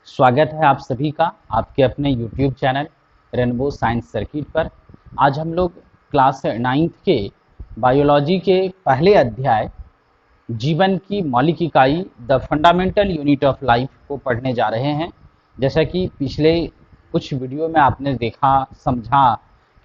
स्वागत है आप सभी का आपके अपने YouTube channel rainbow science circuit पर। आज हम लोग क्लास 9th के बायोलॉजी के पहले अध्याय जीवन की मौलिक इकाई the fundamental unit of life को पढ़ने जा रहे हैं। जैसा कि पिछले कुछ वीडियो में आपने देखा समझा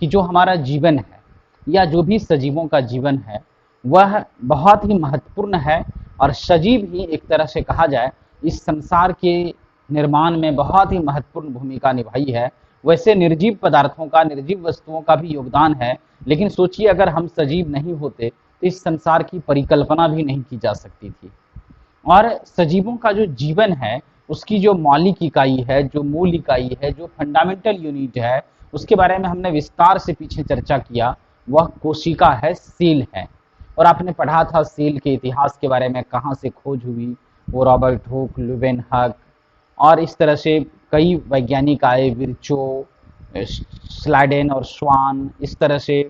कि जो हमारा जीवन है या जो भी सजीवों का जीवन है वह बहुत ही महत्वपूर्ण है और सजीव ही एक तरह से कहा जाए इस संसार के निर्माण में बहुत ही महत्वपूर्ण भूमिका निभाई है। वैसे निर्जीव पदार्थों का निर्जीव वस्तुओं का भी योगदान है, लेकिन सोचिए अगर हम सजीव नहीं होते तो इस संसार की परिकल्पना भी नहीं की जा सकती थी। और सजीवों का जो जीवन है उसकी जो मौलिक इकाई है, जो मूल इकाई है, जो फंडामेंटल यूनिट है, उसके बारे में हमने विस्तार से पीछे चर्चा किया। वह कोशिका है, सेल है। और आपने पढ़ा था सेल के इतिहास के बारे में, कहाँ से खोज हुई, वो रॉबर्ट हुक, ल्यूवेनहक और इस तरह से कई वैज्ञानिक आए, विर्चो, स्लाइडेन और स्वान, इस तरह से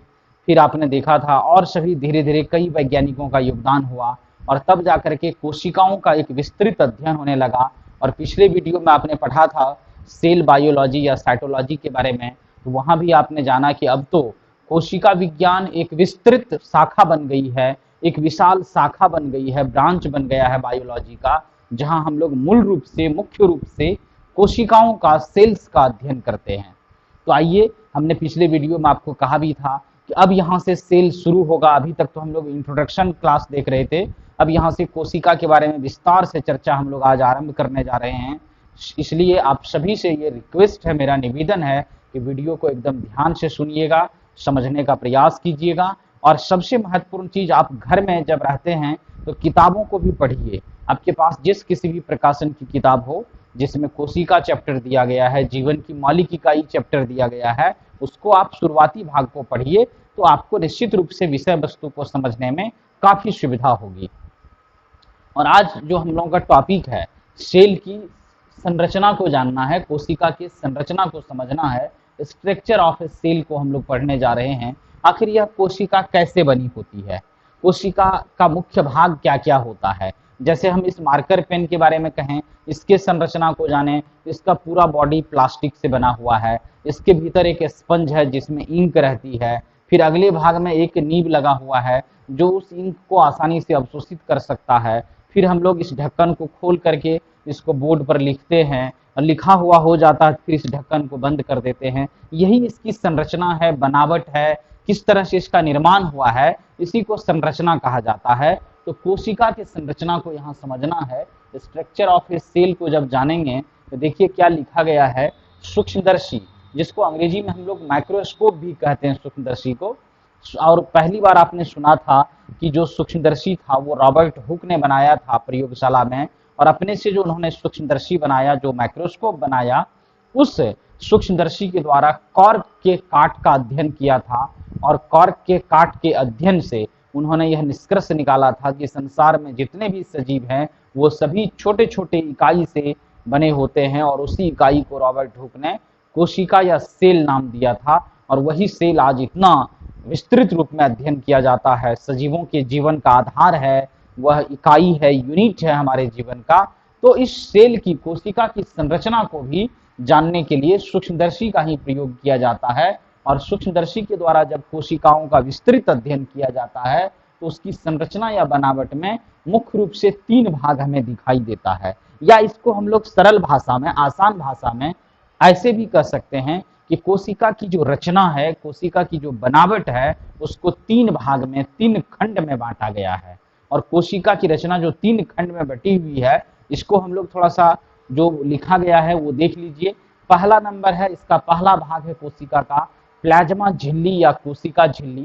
फिर आपने देखा था और सभी धीरे धीरे कई वैज्ञानिकों का योगदान हुआ और तब जाकर के कोशिकाओं का एक विस्तृत अध्ययन होने लगा। और पिछले वीडियो में आपने पढ़ा था सेल बायोलॉजी या साइटोलॉजी के बारे में, तो वहाँ भी आपने जाना कि अब तो कोशिका विज्ञान एक विस्तृत शाखा बन गई है, एक विशाल शाखा बन गई है, ब्रांच बन गया है बायोलॉजी का, जहां हम लोग मूल रूप से मुख्य रूप से कोशिकाओं का, सेल्स का अध्ययन करते हैं। तो आइए, हमने पिछले वीडियो में आपको कहा भी था कि अब यहाँ से सेल शुरू होगा। अभी तक तो हम लोग इंट्रोडक्शन क्लास देख रहे थे, अब यहाँ से कोशिका के बारे में विस्तार से चर्चा हम लोग आज आरंभ करने जा रहे हैं। इसलिए आप सभी से ये रिक्वेस्ट है, मेरा निवेदन है कि वीडियो को एकदम ध्यान से सुनिएगा, समझने का प्रयास कीजिएगा और सबसे महत्वपूर्ण चीज, आप घर में जब रहते हैं तो किताबों को भी पढ़िए। आपके पास जिस किसी भी प्रकाशन की किताब हो जिसमें कोशिका चैप्टर दिया गया है, जीवन की मौलिक इकाई चैप्टर दिया गया है, उसको आप शुरुआती भाग को पढ़िए, तो आपको निश्चित रूप से विषय वस्तु को समझने में काफी सुविधा होगी। और आज जो हम लोगों का टॉपिक है, सेल की संरचना को जानना है, कोशिका की संरचना को समझना है, स्ट्रक्चर ऑफ ए सेल को हम लोग पढ़ने जा रहे हैं। आखिर यह कोशिका कैसे बनी होती है, कोशिका का मुख्य भाग क्या क्या होता है। जैसे हम इस मार्कर पेन के बारे में कहें, इसके संरचना को जानें, इसका पूरा बॉडी प्लास्टिक से बना हुआ है, इसके भीतर एक स्पंज है जिसमें इंक रहती है, फिर अगले भाग में एक नीब लगा हुआ है जो उस इंक को आसानी से अवशोषित कर सकता है। फिर हम लोग इस ढक्कन को खोल करके इसको बोर्ड पर लिखते हैं और लिखा हुआ हो जाता है, फिर इस ढक्कन को बंद कर देते हैं। यही इसकी संरचना है, बनावट है, किस तरह से इसका निर्माण हुआ है, इसी को संरचना कहा जाता है। तो कोशिका की संरचना को यहाँ समझना है। स्ट्रक्चर ऑफ ए सेल को जब जानेंगे तो देखिए क्या लिखा गया है। सूक्ष्मदर्शी, जिसको अंग्रेजी में हम लोग माइक्रोस्कोप भी कहते हैं सूक्ष्मदर्शी को, और पहली बार आपने सुना था कि जो सूक्ष्मदर्शी था वो रॉबर्ट हुक ने बनाया था प्रयोगशाला में, और अपने से जो उन्होंने सूक्ष्मदर्शी बनाया, जो माइक्रोस्कोप बनाया, उस सूक्ष्मदर्शी के द्वारा कॉर्क के काट का अध्ययन किया था। और कॉर्क के काट के अध्ययन से उन्होंने यह निष्कर्ष निकाला था कि संसार में जितने भी सजीव हैं वो सभी छोटे छोटे इकाई से बने होते हैं, और उसी इकाई को रॉबर्ट हुक ने कोशिका या सेल नाम दिया था। और वही सेल आज इतना विस्तृत रूप में अध्ययन किया जाता है, सजीवों के जीवन का आधार है, वह इकाई है, यूनिट है हमारे जीवन का। तो इस सेल की, कोशिका की संरचना को भी जानने के लिए सूक्ष्मदर्शी का ही प्रयोग किया जाता है। और सूक्ष्मदर्शी के द्वारा जब कोशिकाओं का विस्तृत अध्ययन किया जाता है तो उसकी संरचना या बनावट में मुख्य रूप से 3 भाग हमें दिखाई देता है। या इसको हम लोग सरल भाषा में, आसान भाषा में ऐसे भी कह सकते हैं कि कोशिका की जो रचना है, कोशिका की जो बनावट है, उसको 3 भाग में, 3 खंड में बांटा गया है। और कोशिका की रचना जो 3 खंड में बटी हुई है, इसको हम लोग थोड़ा सा जो लिखा गया है वो देख लीजिए। पहला नंबर है, इसका पहला भाग है कोशिका का प्लाज्मा झिल्ली या कोशिका झिल्ली।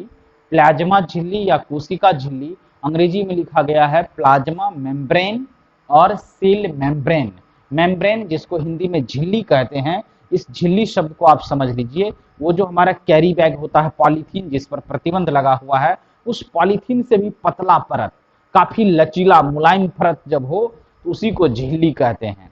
प्लाज्मा झिल्ली या कोशिका झिल्ली अंग्रेजी में लिखा गया है प्लाज्मा मेम्ब्रेन और सेल मेम्ब्रेन। मेम्ब्रेन जिसको हिंदी में झिल्ली कहते हैं, इस झिल्ली शब्द को आप समझ लीजिए, वो जो हमारा कैरी बैग होता है, पॉलीथीन जिस पर प्रतिबंध लगा हुआ है, उस पॉलीथीन से भी पतला परत, काफी लचीला मुलायम परत जब हो तो उसी को झिल्ली कहते हैं।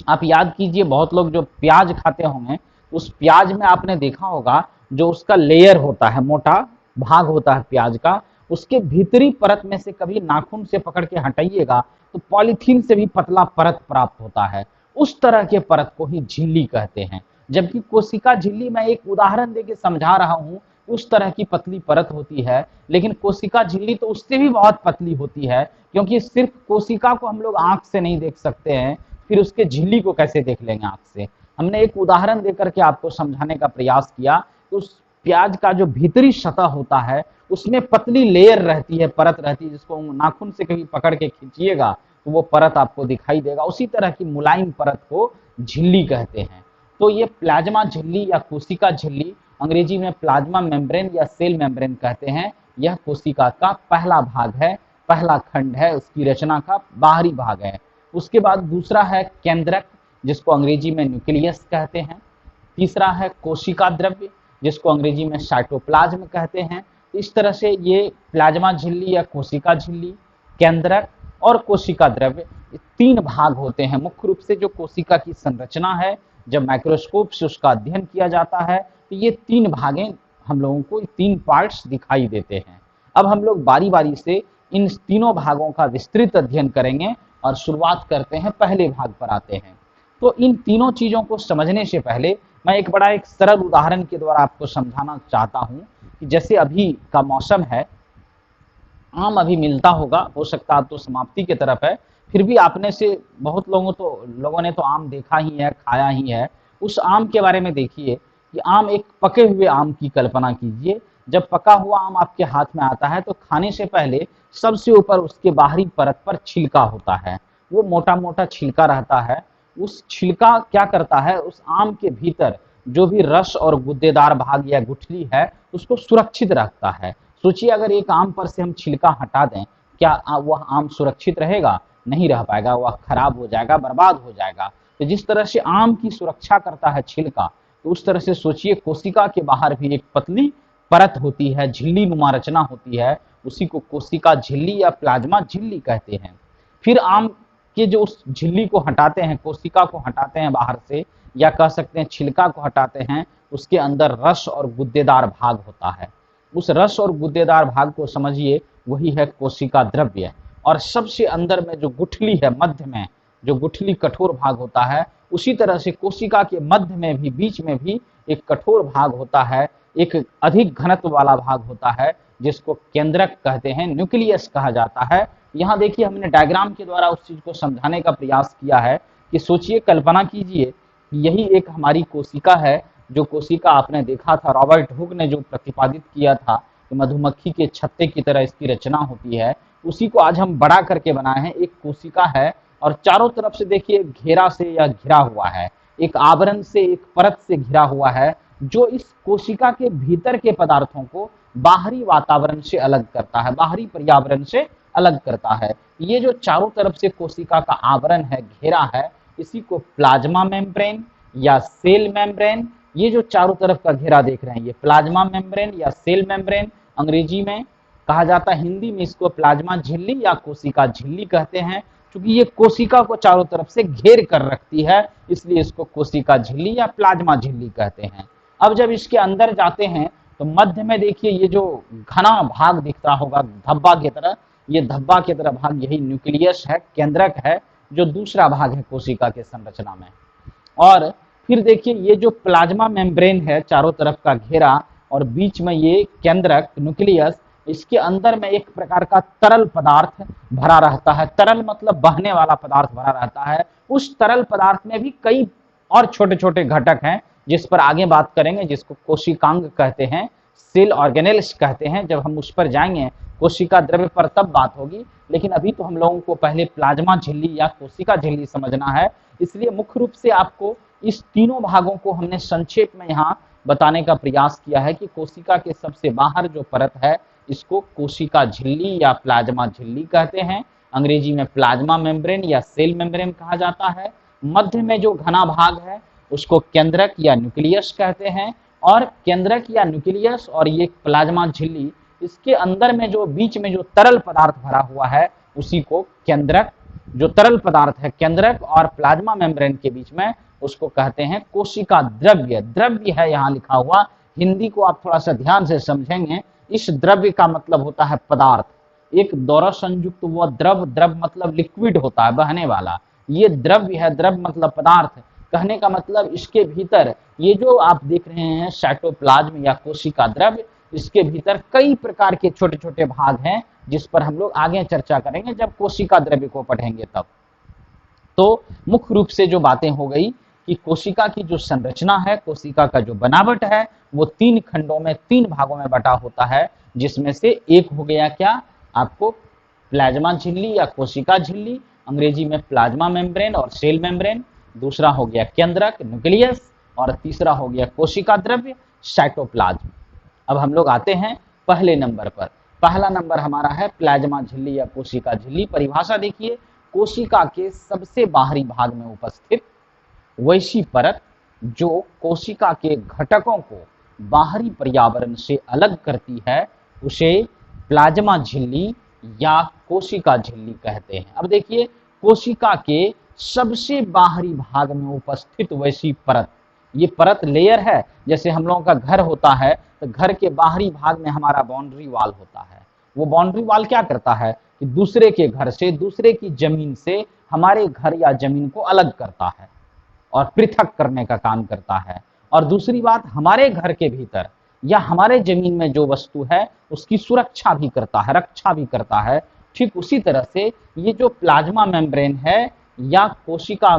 आप याद कीजिए, बहुत लोग जो प्याज खाते होंगे, उस प्याज में आपने देखा होगा जो उसका लेयर होता है, मोटा भाग होता है प्याज का, उसके भीतरी परत में से कभी नाखून से पकड़ के हटाइएगा तो पॉलीथीन से भी पतला परत प्राप्त होता है। उस तरह के परत को ही झिल्ली कहते हैं। जबकि कोशिका झिल्ली, मैं एक उदाहरण देके समझा रहा हूं, उस तरह की पतली परत होती है, लेकिन कोशिका झिल्ली तो उससे भी बहुत पतली होती है, क्योंकि सिर्फ कोशिका को हम लोग आंख से नहीं देख सकते हैं, फिर उसके झिल्ली को कैसे देख लेंगे आंख से। हमने एक उदाहरण देकर के आपको समझाने का प्रयास किया। उस प्याज का जो भीतरी सतह होता है उसमें पतली लेयर रहती है, परत रहती है, जिसको नाखून से कभी पकड़ के खींचिएगा तो वो परत आपको दिखाई देगा। उसी तरह की मुलायम परत को झिल्ली कहते हैं। तो ये प्लाज्मा झिल्ली या कोशिका झिल्ली, अंग्रेजी में प्लाज्मा मेम्ब्रेन या सेल मेम्ब्रेन कहते हैं, यह कोशिका का पहला भाग है, पहला खंड है, उसकी रचना का बाहरी भाग है। उसके बाद दूसरा है केंद्रक, जिसको अंग्रेजी में न्यूक्लियस कहते हैं। तीसरा है कोशिका द्रव्य, जिसको अंग्रेजी में साइटोप्लाज्म कहते हैं। इस तरह से ये प्लाज्मा झिल्ली या कोशिका झिल्ली, केंद्रक और कोशिका द्रव्य, तीन भाग होते हैं मुख्य रूप से। जो कोशिका की संरचना है, जब माइक्रोस्कोप से उसका अध्ययन किया जाता है तो ये तीन भागें हम लोगों को, तीन पार्ट्स दिखाई देते हैं। अब हम लोग बारी बारी से इन तीनों भागों का विस्तृत अध्ययन करेंगे और शुरुआत करते हैं, पहले भाग पर आते हैं। तो इन तीनों चीजों को समझने से पहले मैं एक सरल उदाहरण के द्वारा आपको समझाना चाहता हूं कि जैसे अभी का मौसम है, आम अभी मिलता होगा, हो सकता है अब तो समाप्ति की तरफ है, फिर भी आपने से बहुत लोगों ने तो आम देखा ही है, खाया ही है। उस आम के बारे में देखिए कि आम, एक पके हुए आम की कल्पना कीजिए। जब पका हुआ आम आपके हाथ में आता है तो खाने से पहले सबसे ऊपर उसके बाहरी परत पर छिलका होता है, वो मोटा मोटा छिलका रहता है। उस छिलका क्या करता है, उस आम के भीतर जो भी रस और गुद्देदार भाग या गुठली है उसको सुरक्षित रखता है। सोचिए अगर एक आम पर से हम छिलका हटा दें, क्या वह आम सुरक्षित रहेगा? नहीं रह पाएगा, वह खराब हो जाएगा, बर्बाद हो जाएगा। तो जिस तरह से आम की सुरक्षा करता है छिलका, तो उस तरह से सोचिए कोशिका के बाहर भी एक पतली परत होती है, झिल्ली नुमा रचना होती है, उसी को कोशिका झिल्ली या प्लाज्मा झिल्ली कहते हैं। फिर आम के जो उस झिल्ली को हटाते हैं, कोशिका को हटाते हैं बाहर से, या कह सकते हैं छिलका को हटाते हैं, उसके अंदर रस और गुद्देदार भाग होता है। उस रस और गुद्देदार भाग को समझिए, वही है कोशिका द्रव्य। और सबसे अंदर में जो गुठली है, मध्य में जो गुठली कठोर भाग होता है, उसी तरह से कोशिका के मध्य में भी, बीच में भी एक कठोर भाग होता है, एक अधिक घनत्व वाला भाग होता है, जिसको केंद्रक कहते हैं, न्यूक्लियस कहा जाता है। यहाँ देखिए हमने डायग्राम के द्वारा उस चीज को समझाने का प्रयास किया है कि सोचिए, कल्पना कीजिए, यही एक हमारी कोशिका है। जो कोशिका आपने देखा था, रॉबर्ट हुक ने जो प्रतिपादित किया था कि मधुमक्खी के छत्ते की तरह इसकी रचना होती है, उसी को आज हम बड़ा करके बनाए हैं। एक कोशिका है और चारों तरफ से देखिए घेरा से या घिरा हुआ है, एक आवरण से, एक परत से घिरा हुआ है, जो इस कोशिका के भीतर के पदार्थों को बाहरी वातावरण से अलग करता है, बाहरी पर्यावरण से अलग करता है। ये जो चारों तरफ से कोशिका का आवरण है, घेरा है, इसी को प्लाज्मा मेम्ब्रेन या सेल मेम्ब्रेन, ये जो चारों तरफ का घेरा देख रहे हैं, ये प्लाज्मा मेम्ब्रेन या सेल मेम्ब्रेन अंग्रेजी में कहा जाता है, हिंदी में इसको प्लाज्मा झिल्ली या कोशिका झिल्ली कहते हैं। क्योंकि ये कोशिका को चारों तरफ से घेर कर रखती है, इसलिए इसको कोशिका झिल्ली या प्लाज्मा झिल्ली कहते हैं। अब जब इसके अंदर जाते हैं तो मध्य में देखिए ये जो घना भाग दिखता होगा धब्बा की तरह, ये धब्बा की तरह भाग, यही न्यूक्लियस है, केंद्रक है, जो दूसरा भाग है कोशिका के संरचना में। और फिर देखिए ये जो प्लाज्मा मेम्ब्रेन है, चारों तरफ का घेरा, और बीच में ये केंद्रक न्यूक्लियस, इसके अंदर में एक प्रकार का तरल पदार्थ भरा रहता है। तरल मतलब बहने वाला पदार्थ भरा रहता है। उस तरल पदार्थ में भी कई और छोटे छोटे घटक हैं, जिस पर आगे बात करेंगे, जिसको कोशिकांग कहते हैं, सेल ऑर्गेनेल्स कहते हैं। जब हम उस पर जाएंगे, कोशिका द्रव्य पर, तब बात होगी। लेकिन अभी तो हम लोगों को पहले प्लाज्मा झिल्ली या कोशिका झिल्ली समझना है। इसलिए मुख्य रूप से आपको इस तीनों भागों को हमने संक्षेप में यहाँ बताने का प्रयास किया है कि कोशिका के सबसे बाहर जो परत है, इसको कोशिका झिल्ली या प्लाज्मा झिल्ली कहते हैं। अंग्रेजी में प्लाज्मा मेम्ब्रेन या सेल मेम्ब्रेन कहा जाता है। मध्य में जो घना भाग है उसको केंद्रक या न्यूक्लियस कहते हैं। और केंद्रक या न्यूक्लियस और ये प्लाज्मा झिल्ली, इसके अंदर में जो बीच में जो तरल पदार्थ भरा हुआ है, उसी को केंद्रक, जो तरल पदार्थ है केंद्रक और प्लाज्मा मेम्ब्रेन के बीच में, उसको कहते हैं कोशिका द्रव्य। द्रव्य है यहाँ लिखा हुआ, हिंदी को आप थोड़ा सा ध्यान से समझेंगे। इस द्रव्य का मतलब होता है पदार्थ, एक दोहरा संयुक्त वो द्रव, द्रव मतलब लिक्विड होता है, बहने वाला, ये द्रव्य है, द्रव्य मतलब पदार्थ, कहने का मतलब इसके भीतर ये जो आप देख रहे हैं साइटोप्लाज्म या कोशिका द्रव्य, इसके भीतर कई प्रकार के छोटे छोटे भाग हैं जिस पर हम लोग आगे चर्चा करेंगे जब कोशिका द्रव्य को पढ़ेंगे तब। तो मुख्य रूप से जो बातें हो गई कि कोशिका की जो संरचना है, कोशिका का जो बनावट है, वो 3 खंडों में 3 भागों में बटा होता है, जिसमें से एक हो गया क्या आपको प्लाज्मा झिल्ली या कोशिका झिल्ली, अंग्रेजी में प्लाज्मा मेम्ब्रेन और सेल मेम्ब्रेन, दूसरा हो गया केंद्रक न्यूक्लियस, और तीसरा हो गया कोशिका द्रव्य साइटोप्लाज्म। अब हम लोग आते हैं पहले नंबर पर। पहला नंबर हमारा है प्लाज्मा झिल्ली या कोशिका झिल्ली। परिभाषा देखिए, कोशिका के सबसे बाहरी भाग में उपस्थित वैसी परत जो कोशिका के घटकों को बाहरी पर्यावरण से अलग करती है, उसे प्लाज्मा झिल्ली या कोशिका झिल्ली कहते हैं। अब देखिए, कोशिका के सबसे बाहरी भाग में उपस्थित वैसी परत, ये परत लेयर है। जैसे हम लोगों का घर होता है तो घर के बाहरी भाग में हमारा बाउंड्री वॉल होता है। वो बाउंड्री वॉल क्या करता है कि दूसरे के घर से, दूसरे की जमीन से हमारे घर या जमीन को अलग करता है और पृथक करने का काम करता है। और दूसरी बात, हमारे घर के भीतर या हमारे जमीन में जो वस्तु है उसकी सुरक्षा भी करता है, रक्षा भी करता है। ठीक उसी तरह से ये जो प्लाज्मा मेम्ब्रेन है या कोशिका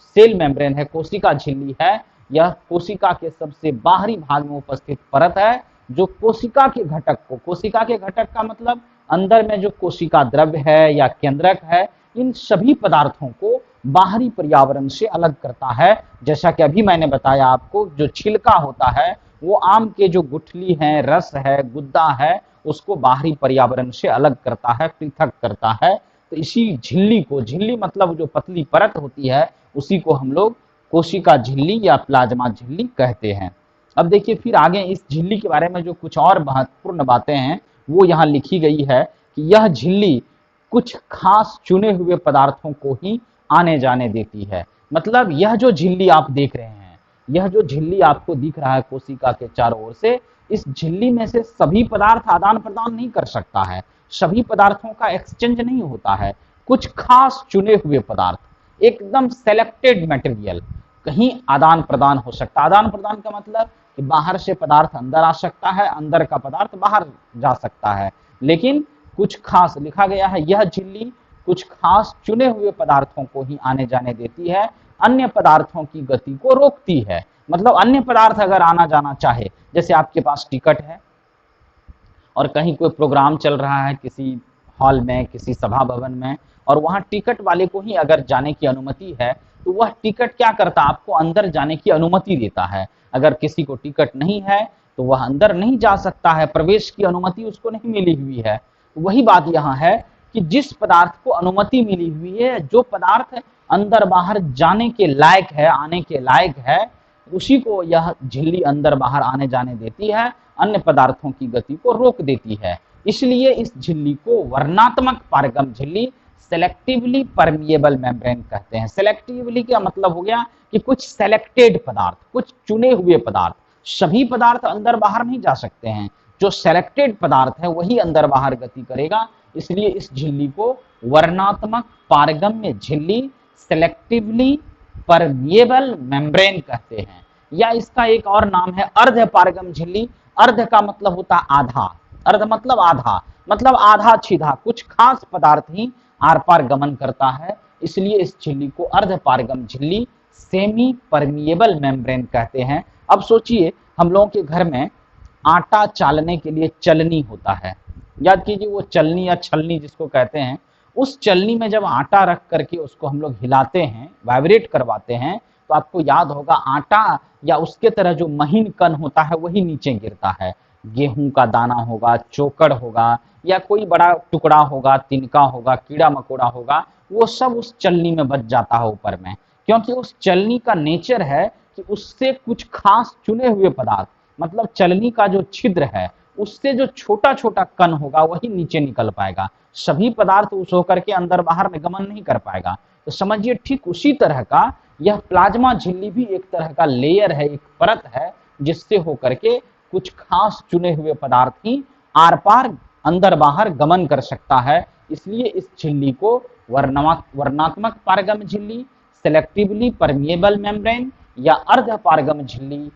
सेल मेम्ब्रेन है, कोशिका झिल्ली है, यह कोशिका के सबसे बाहरी भाग में उपस्थित परत है जो कोशिका के घटक को, कोशिका के घटक का मतलब अंदर में जो कोशिका द्रव्य है या केंद्रक है, इन सभी पदार्थों को बाहरी पर्यावरण से अलग करता है। जैसा कि अभी मैंने बताया आपको, जो छिलका होता है वो आम के जो गुठली है, रस है, गुद्दा है, उसको बाहरी पर्यावरण से अलग करता है, पृथक करता है। तो इसी झिल्ली को, झिल्ली मतलब जो पतली परत होती है, उसी को हम लोग कोशिका झिल्ली या प्लाज्मा झिल्ली कहते हैं। अब देखिए फिर आगे इस झिल्ली के बारे में जो कुछ और महत्वपूर्ण बातें हैं वो यहाँ लिखी गई है कि यह झिल्ली कुछ खास चुने हुए पदार्थों को ही आने जाने देती है। मतलब यह जो झिल्ली आप देख रहे हैं, यह जो झिल्ली आपको दिख रहा है कोशिका के चारों ओर से, इस झिल्ली में से सभी पदार्थ आदान प्रदान नहीं कर सकता है, सभी पदार्थों का एक्सचेंज नहीं होता है। कुछ खास चुने हुए पदार्थ, एकदम सेलेक्टेड मटेरियल कहीं आदान प्रदान हो सकता है। आदान प्रदान का मतलब कि बाहर से पदार्थ अंदर आ सकता है, अंदर का पदार्थ बाहर जा सकता है, लेकिन कुछ खास लिखा गया है, यह झिल्ली कुछ खास चुने हुए पदार्थों को ही आने जाने देती है, अन्य पदार्थों की गति को रोकती है। मतलब अन्य पदार्थ अगर आना जाना चाहे, जैसे आपके पास टिकट है और कहीं कोई प्रोग्राम चल रहा है किसी हॉल में, किसी सभा भवन में, और वहां टिकट वाले को ही अगर जाने की अनुमति है तो वह टिकट क्या करता है, आपको अंदर जाने की अनुमति देता है। अगर किसी को टिकट नहीं है तो वह अंदर नहीं जा सकता है, प्रवेश की अनुमति उसको नहीं मिली हुई है। वही बात यहाँ है कि जिस पदार्थ को अनुमति मिली हुई है, जो पदार्थ अंदर बाहर जाने के लायक है, आने के लायक है, उसी को यह झिल्ली अंदर बाहर आने जाने देती है, अन्य पदार्थों की गति को रोक देती है। इसलिए इस झिल्ली को वर्णात्मक पारगम झिल्ली, सेलेक्टिवली परमिएबल मेम्ब्रेन कहते हैं। सेलेक्टिवली का मतलब हो गया कि कुछ सेलेक्टेड पदार्थ, कुछ चुने हुए पदार्थ, सभी पदार्थ अंदर बाहर नहीं जा सकते हैं, जो सेलेक्टेड पदार्थ है वही अंदर बाहर गति करेगा। इसलिए इस झिल्ली को वर्णात्मक पारगम्य झिल्ली, सेलेक्टिवली परमिएबल मेम्ब्रेन कहते हैं। या इसका एक और नाम है अर्ध पारगम झिल्ली। अर्ध का मतलब होता है आधा, अर्ध मतलब आधा, मतलब आधा सीधा, कुछ खास पदार्थ ही आर पार गमन करता है, इसलिए इस झिल्ली को अर्ध पारगम झिल्ली, सेमी परमिएबल मेम्ब्रेन कहते हैं। अब सोचिए, हम लोगों के घर में आटा चालने के लिए चलनी होता है, याद कीजिए वो चलनी या छलनी जिसको कहते हैं, उस चलनी में जब आटा रख करके उसको हम लोग हिलाते हैं, वाइब्रेट करवाते हैं, तो आपको याद होगा आटा या उसके तरह जो महीन कण होता है वही नीचे गिरता है। गेहूं का दाना होगा, चोकर होगा, या कोई बड़ा टुकड़ा होगा, तिनका होगा, कीड़ा मकोड़ा होगा, वो सब उस चलनी में बच जाता है ऊपर में, क्योंकि उस चलनी का नेचर है कि उससे कुछ खास चुने हुए पदार्थ, मतलब चलनी का जो छिद्र है उससे जो छोटा छोटा कण होगा वही नीचे निकल पाएगा, सभी पदार्थ उस होकर के अंदर बाहर निगमन नहीं कर पाएगा। तो समझिए ठीक उसी तरह का यह प्लाज्मा झिल्ली भी एक तरह का लेयर है, एक परत है, जिससे होकर के कुछ खास चुने हुए पदार्थ ही आर पार अंदर बाहर गमन कर सकता है, इसलिए इस झिल्ली को वर्णात्मक पारगम झिल्ली, सेलेक्टिवली परमिएबल मेम्ब्रेन या अर्ध पारगम झिल्ली,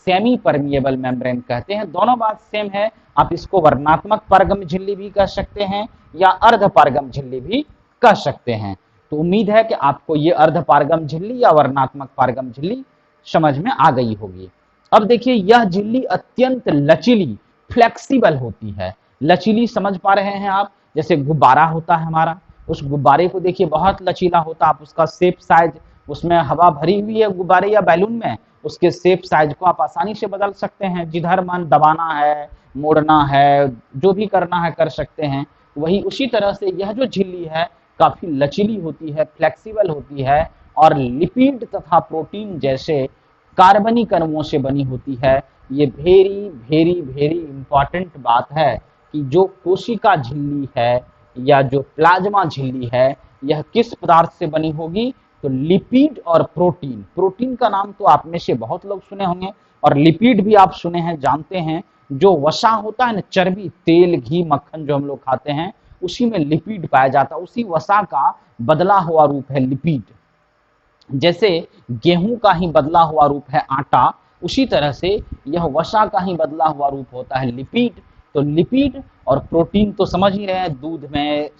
सेमी परमिएबल मेम्ब्रेन कहते हैं। दोनों बात सेम है, आप इसको वर्णात्मक पारगम झिल्ली भी कह सकते हैं या अर्ध पारगम झिल्ली भी कह सकते हैं। तो उम्मीद है कि आपको ये अर्ध पारगम झिल्ली या वर्णात्मक पारगम झिल्ली समझ में आ गई होगी। अब देखिए, यह झिल्ली अत्यंत लचीली, फ्लेक्सिबल होती है। लचीली समझ पा रहे हैं आप, जैसे गुब्बारा होता है हमारा, उस गुब्बारे को देखिए बहुत लचीला होता है, आप उसका शेप साइज, उसमें हवा भरी हुई है गुब्बारे या बैलून में, उसके शेप साइज को आप आसानी से बदल सकते हैं, जिधर मन दबाना है, मोड़ना है, जो भी करना है कर सकते हैं। वही उसी तरह से यह जो झिल्ली है काफी लचीली होती है, फ्लेक्सिबल होती है और लिपिड तथा प्रोटीन जैसे कार्बनिक अणुओं से बनी होती है। ये वेरी वेरी वेरी इंपॉर्टेंट बात है कि जो कोशिका झिल्ली है या जो प्लाज्मा झिल्ली है यह किस पदार्थ से बनी होगी, तो लिपिड और प्रोटीन। प्रोटीन का नाम तो आप में से बहुत लोग सुने होंगे और लिपिड भी आप सुने हैं, जानते हैं। जो वसा होता है ना, चर्बी, तेल, घी, मक्खन जो हम लोग खाते हैं, उसी में लिपिड पाया जाता है, उसी वसा का बदला हुआ रूप है लिपिड। जैसे गेहूं का ही बदला हुआ रूप है आटा, उसी तरह से यह वसा का ही बदला हुआ रूप होता है लिपिड। तो लिपिड और प्रोटीन तो समझ ही रहे हैं, दूध में,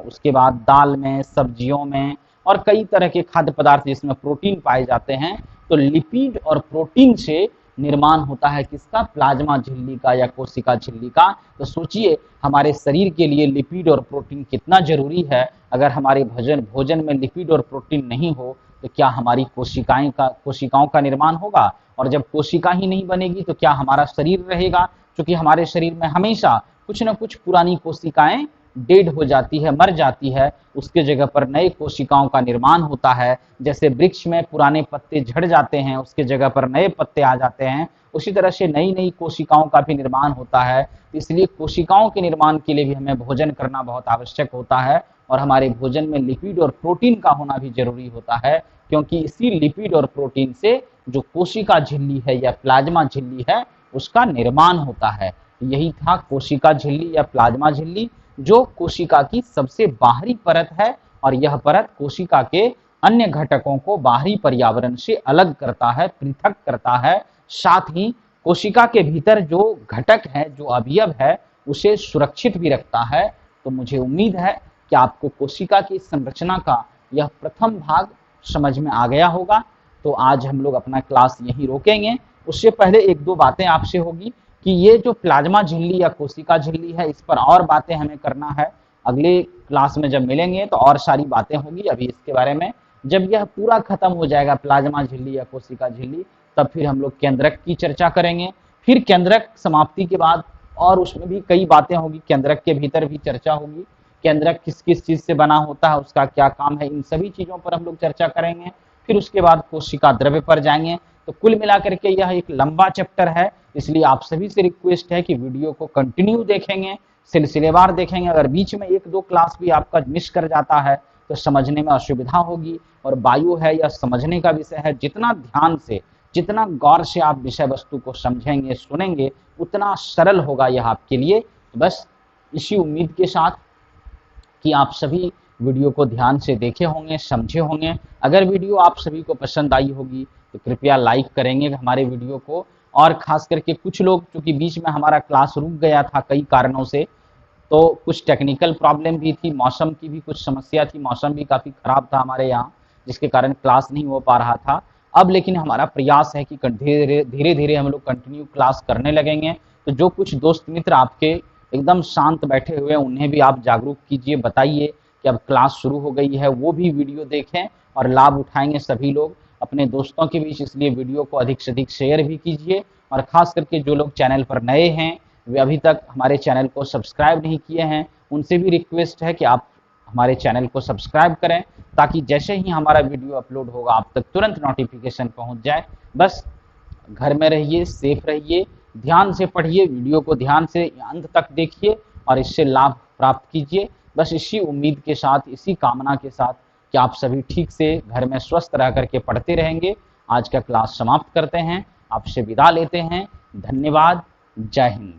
उसके बाद दाल में, सब्जियों में और कई तरह के खाद्य पदार्थ जिसमें प्रोटीन पाए जाते हैं। तो लिपिड और प्रोटीन से निर्माण होता है किसका, प्लाज्मा झिल्ली का या कोशिका झिल्ली का। तो सोचिए हमारे शरीर के लिए लिपिड और प्रोटीन कितना जरूरी है। अगर हमारे भोजन में लिपिड और प्रोटीन नहीं हो तो क्या हमारी कोशिकाओं का निर्माण होगा, और जब कोशिका ही नहीं बनेगी तो क्या हमारा शरीर रहेगा। क्योंकि हमारे शरीर में हमेशा कुछ न कुछ पुरानी कोशिकाएं डेड हो जाती है, मर जाती है, उसके जगह पर नए कोशिकाओं का निर्माण होता है। जैसे वृक्ष में पुराने पत्ते झड़ जाते हैं, उसके जगह पर नए पत्ते आ जाते हैं, उसी तरह से नई नई कोशिकाओं का भी निर्माण होता है। इसलिए कोशिकाओं के निर्माण के लिए भी हमें भोजन करना बहुत आवश्यक होता है और हमारे भोजन में लिपिड और प्रोटीन का होना भी जरूरी होता है, क्योंकि इसी लिपिड और प्रोटीन से जो कोशिका झिल्ली है या प्लाज्मा झिल्ली है उसका निर्माण होता है। यही था कोशिका झिल्ली या प्लाज्मा झिल्ली, जो कोशिका की सबसे बाहरी परत है और यह परत कोशिका के अन्य घटकों को बाहरी पर्यावरण से अलग करता है, पृथक करता है। साथ ही कोशिका के भीतर जो घटक है, जो अवयव है, उसे सुरक्षित भी रखता है। तो मुझे उम्मीद है कि आपको कोशिका की संरचना का यह प्रथम भाग समझ में आ गया होगा। तो आज हम लोग अपना क्लास यहीं रोकेंगे। उससे पहले एक दो बातें आपसे होगी कि ये जो प्लाज्मा झिल्ली या कोशिका झिल्ली है, इस पर और बातें हमें करना है। अगले क्लास में जब मिलेंगे तो और सारी बातें होगी। अभी इसके बारे में जब यह पूरा खत्म हो जाएगा प्लाज्मा झिल्ली या कोशिका झिल्ली, तब फिर हम लोग केंद्रक की चर्चा करेंगे। फिर केंद्रक समाप्ति के बाद और उसमें भी कई बातें होगी, केंद्रक के भीतर भी चर्चा होगी। केंद्रक किस किस चीज से बना होता है, उसका क्या काम है, इन सभी चीजों पर हम लोग चर्चा करेंगे। फिर उसके बाद कोशिका द्रव्य पर जाएंगे। तो कुल मिलाकर के यह एक लंबा चैप्टर है, इसलिए आप सभी से रिक्वेस्ट है कि वीडियो को कंटिन्यू देखेंगे, सिलसिलेवार देखेंगे। अगर बीच में एक दो क्लास भी आपका मिस कर जाता है तो समझने में असुविधा होगी। और बायो है या समझने का विषय है, जितना ध्यान से, जितना गौर से आप विषय वस्तु को समझेंगे, सुनेंगे, उतना सरल होगा यह आपके लिए। बस इसी उम्मीद के साथ कि आप सभी वीडियो को ध्यान से देखे होंगे, समझे होंगे। अगर वीडियो आप सभी को पसंद आई होगी तो कृपया लाइक करेंगे हमारे वीडियो को। और खास करके कुछ लोग, चूंकि बीच में हमारा क्लास रुक गया था कई कारणों से, तो कुछ टेक्निकल प्रॉब्लम भी थी, मौसम की भी कुछ समस्या थी, मौसम भी काफ़ी ख़राब था हमारे यहाँ, जिसके कारण क्लास नहीं हो पा रहा था। अब लेकिन हमारा प्रयास है कि धीरे धीरे हम लोग कंटिन्यू क्लास करने लगेंगे। तो जो कुछ दोस्त मित्र आपके एकदम शांत बैठे हुए हैं, उन्हें भी आप जागरूक कीजिए, बताइए कि अब क्लास शुरू हो गई है, वो भी वीडियो देखें और लाभ उठाएंगे सभी लोग अपने दोस्तों के बीच। इसलिए वीडियो को अधिक से अधिक शेयर भी कीजिए। और ख़ास करके जो लोग चैनल पर नए हैं, वे अभी तक हमारे चैनल को सब्सक्राइब नहीं किए हैं, उनसे भी रिक्वेस्ट है कि आप हमारे चैनल को सब्सक्राइब करें, ताकि जैसे ही हमारा वीडियो अपलोड होगा आप तक तुरंत नोटिफिकेशन पहुंच जाए। बस घर में रहिए, सेफ रहिए, ध्यान से पढ़िए, वीडियो को ध्यान से अंत तक देखिए और इससे लाभ प्राप्त कीजिए। बस इसी उम्मीद के साथ, इसी कामना के साथ कि आप सभी ठीक से घर में स्वस्थ रह करके पढ़ते रहेंगे, आज का क्लास समाप्त करते हैं, आपसे विदा लेते हैं। धन्यवाद। जय हिंद।